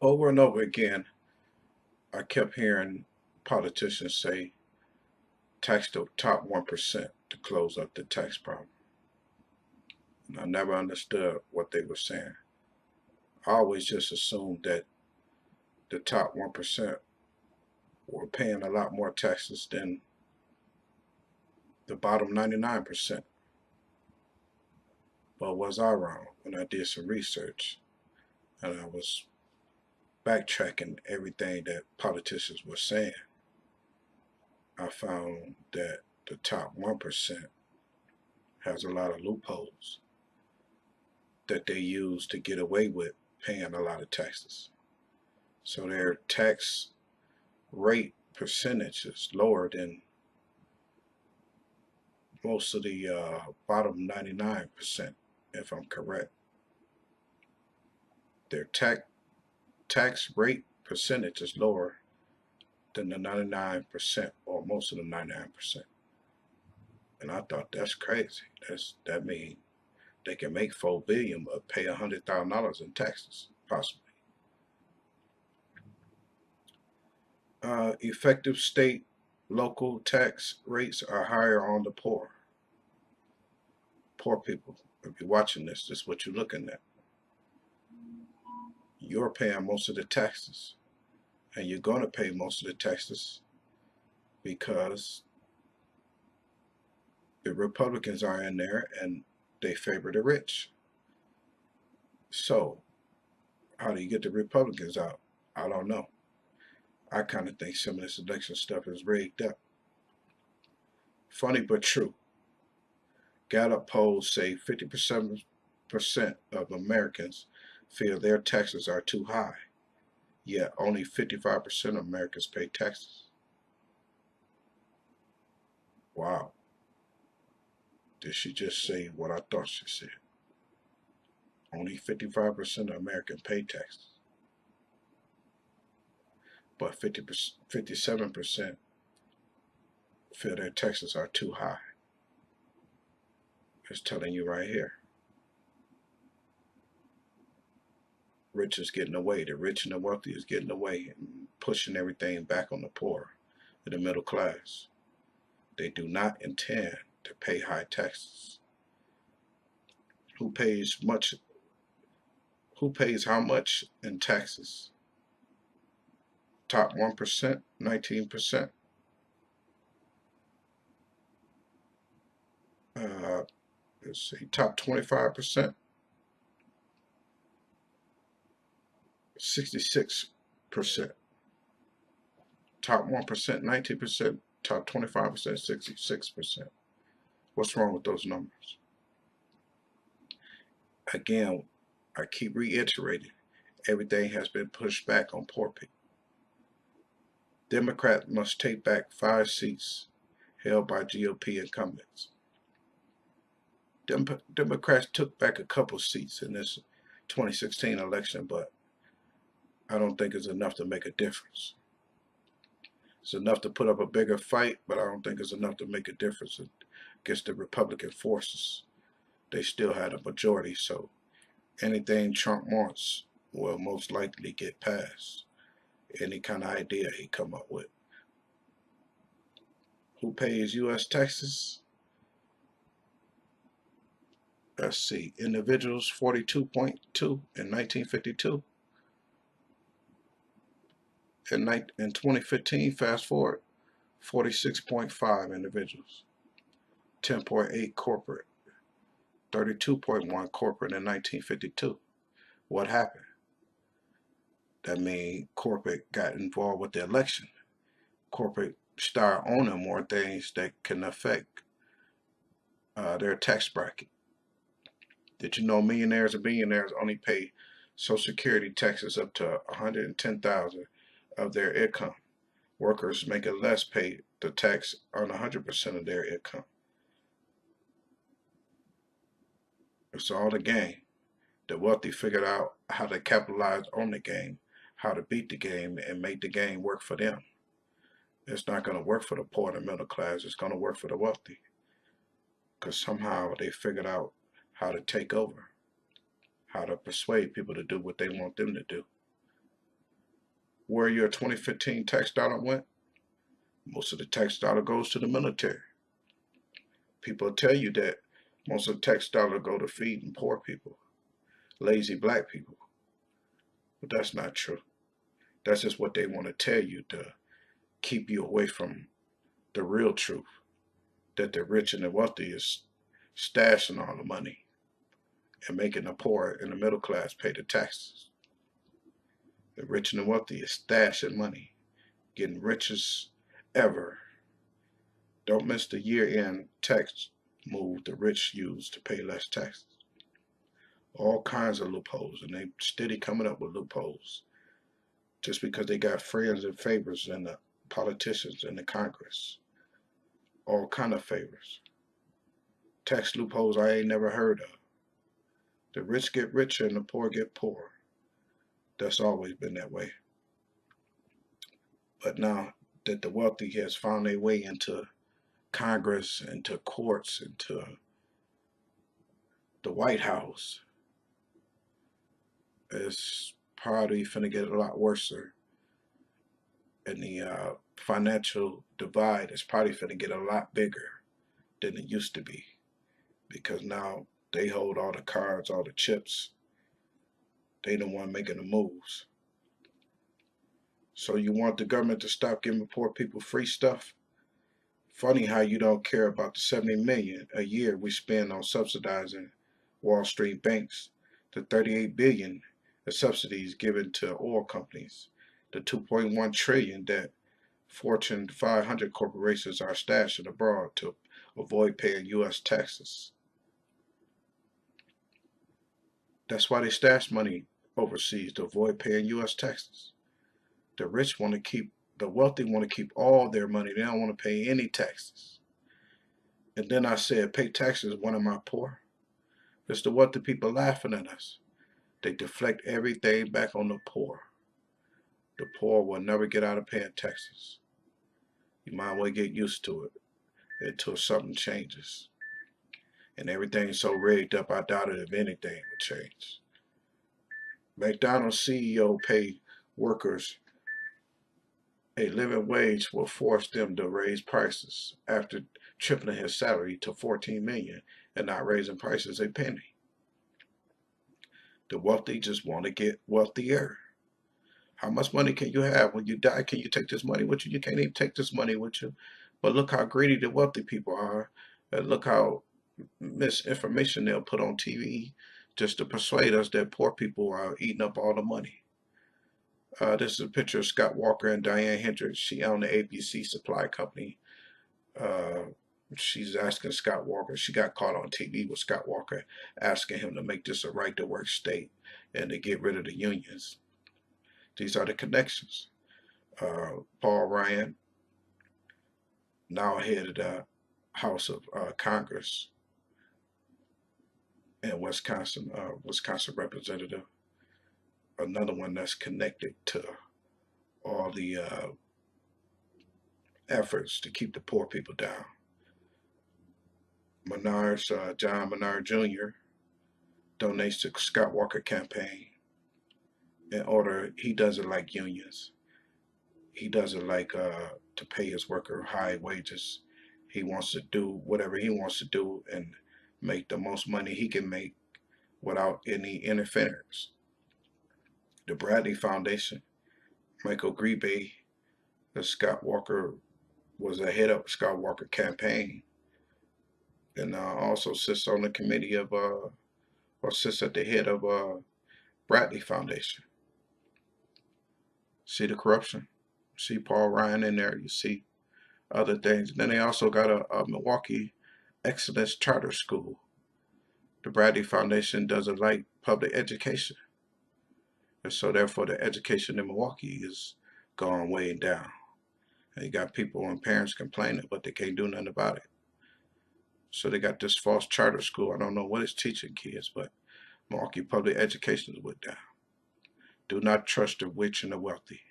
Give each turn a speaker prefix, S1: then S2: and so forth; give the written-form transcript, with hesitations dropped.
S1: Over and over again, I kept hearing politicians say tax the top 1% to close up the tax problem. And I never understood what they were saying. I always just assumed that the top 1% were paying a lot more taxes than the bottom 99%. But was I wrong? When I did some research and I was backtracking everything that politicians were saying, I found that the top 1% has a lot of loopholes that they use to get away with paying a lot of taxes. So their tax rate percentage is lower than most of the bottom 99%, if I'm correct. Their tax rate percentage is lower than the 99% or most of the 99%. And I thought that's crazy. That means they can make $4 billion but pay $100,000 in taxes, possibly. Effective state local tax rates are higher on the poor. Poor people, if you're watching this is what you're looking at. You're paying most of the taxes, and you're going to pay most of the taxes because the Republicans are in there and they favor the rich. So, how do you get the Republicans out? I don't know. I kind of think some of this election stuff is rigged up. Funny but true. Gallup polls say 57% of Americans feel their taxes are too high, yet only 55% of Americans pay taxes. Wow. Did she just say what I thought she said? Only 55% of Americans pay taxes, but 57% feel their taxes are too high. It's telling you right here. Rich is getting away. The rich and the wealthy is getting away and pushing everything back on the poor and the middle class. They do not intend to pay high taxes. Who pays much? Who pays how much in taxes? Top 1%, 19%. Let's see, top 25%, 66%. Top 1%, 19%. Top 25%, 66%. What's wrong with those numbers? Again, I keep reiterating, everything has been pushed back on poor people. Democrats must take back 5 seats held by GOP incumbents. Democrats took back a couple seats in this 2016 election, but I don't think it's enough to make a difference. It's enough to put up a bigger fight, but I don't think it's enough to make a difference against the Republican forces. They still had a majority, so anything Trump wants will most likely get passed. Any kind of idea he come up with. Who pays U.S. taxes? Let's see, individuals 42.2 in 1952. In 2015, fast forward, 46.5 individuals, 10.8 corporate, 32.1 corporate in 1952. What happened? That means corporate got involved with the election. Corporate start owning more things that can affect their tax bracket. Did you know millionaires and billionaires only pay Social Security taxes up to $110,000 of their income? Workers making less pay the tax on 100% of their income. It's all a game. The wealthy figured out how to capitalize on the game, how to beat the game, and make the game work for them. It's not going to work for the poor and the middle class. It's going to work for the wealthy. Because somehow they figured out how to take over, how to persuade people to do what they want them to do. where your 2015 tax dollar went? Most of the tax dollar goes to the military. People tell you that most of the tax dollar go to feeding poor people, lazy black people. But that's not true. That's just what they want to tell you to keep you away from the real truth, that the rich and the wealthy is stashing all the money and making the poor and the middle class pay the taxes. The rich and the wealthy is stashing money, getting rich as ever. Don't miss the year-end tax move the rich use to pay less taxes. All kinds of loopholes, and they steady coming up with loopholes just because they got friends and favors in the politicians in the Congress. All kind of favors. Tax loopholes I ain't never heard of. The rich get richer and the poor get poorer. That's always been that way. But now that the wealthy has found their way into Congress, into courts, into the White House, it's probably finna get a lot worse. And the financial divide is probably finna get a lot bigger than it used to be, because now they hold all the cards, all the chips. They the one making the moves. So you want the government to stop giving poor people free stuff? Funny how you don't care about the 70 million a year we spend on subsidizing Wall Street banks, the 38 billion of subsidies given to oil companies, the 2.1 trillion that Fortune 500 corporations are stashing abroad to avoid paying U.S. taxes. That's why they stash money overseas, to avoid paying U.S. taxes. The rich want to keep, the wealthy want to keep all their money. They don't want to pay any taxes. And then I said, pay taxes when am I poor? It's the wealthy people laughing at us. They deflect everything back on the poor. The poor will never get out of paying taxes. You might well get used to it until something changes. And everything's so rigged up, I doubt it if anything would change. McDonald's CEO pay workers a living wage will force them to raise prices after tripling his salary to 14 million and not raising prices a penny. The wealthy just want to get wealthier. How much money can you have when you die? Can you take this money with you? You can't even take this money with you. But look how greedy the wealthy people are. And look how misinformation they'll put on TV just to persuade us that poor people are eating up all the money. This is a picture of Scott Walker and Diane Hendricks. She owned the ABC Supply Company. She's asking Scott Walker. She got caught on TV with Scott Walker asking him to make this a right-to-work state and to get rid of the unions. These are the connections. Paul Ryan, now head of the House of Congress and Wisconsin representative. Another one that's connected to all the efforts to keep the poor people down. Menards, John Menard Jr. donates to Scott Walker campaign in order, he doesn't like unions. He doesn't like to pay his worker high wages. He wants to do whatever he wants to do and make the most money he can make without any interference. The Bradley Foundation, Michael Grebe, the Scott Walker was the head of Scott Walker campaign, and also sits on the committee of, or sits at the head of Bradley Foundation. See the corruption? See Paul Ryan in there. You see other things. And then they also got a Milwaukee Excellence Charter School. The Bradley Foundation doesn't like public education. And so therefore the education in Milwaukee is going way down. And you got people and parents complaining, but they can't do nothing about it. So they got this false charter school. I don't know what it's teaching kids, but Milwaukee public education is went down. Do not trust the rich and the wealthy.